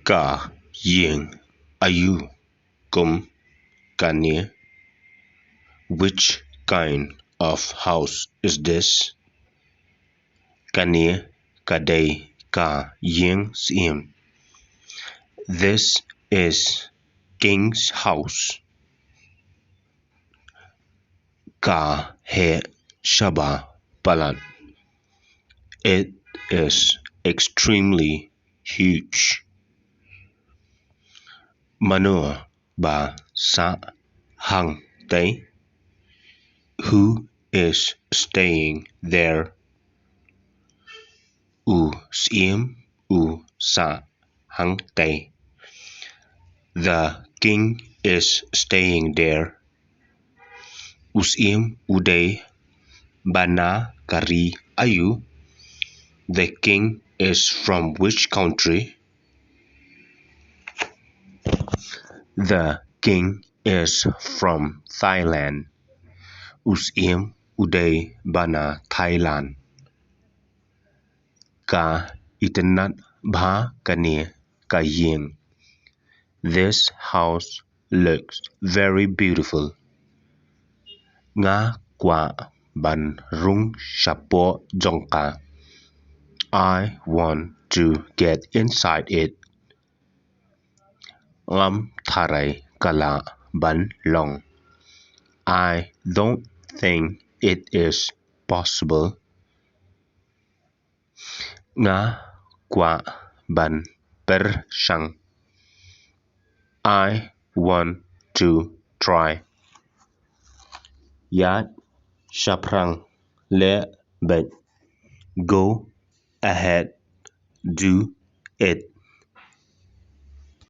Ka Ying Ayu kumkane. Which kind of house is this? Kane kadai ka ying syiem. This is king's house. Ka he shaba palat. It is extremely huge. Mano ba sa hangtei. Who is staying there? Syiem sa hangtei. The king is staying there. Syiem uday bana kari ayu. The king is from which country? The king is from Thailand. Syiem uday bana Thailand. Ka itanat bha kane ka ying. This house looks very beautiful. Ngakwah banrung shapoh jong. I want to get inside it. Ngam tharai kalah banrung. I don't think it is possible. Ngakwah pyrshang. I want to try. Iaid shaphrang le beit. Go ahead, do it.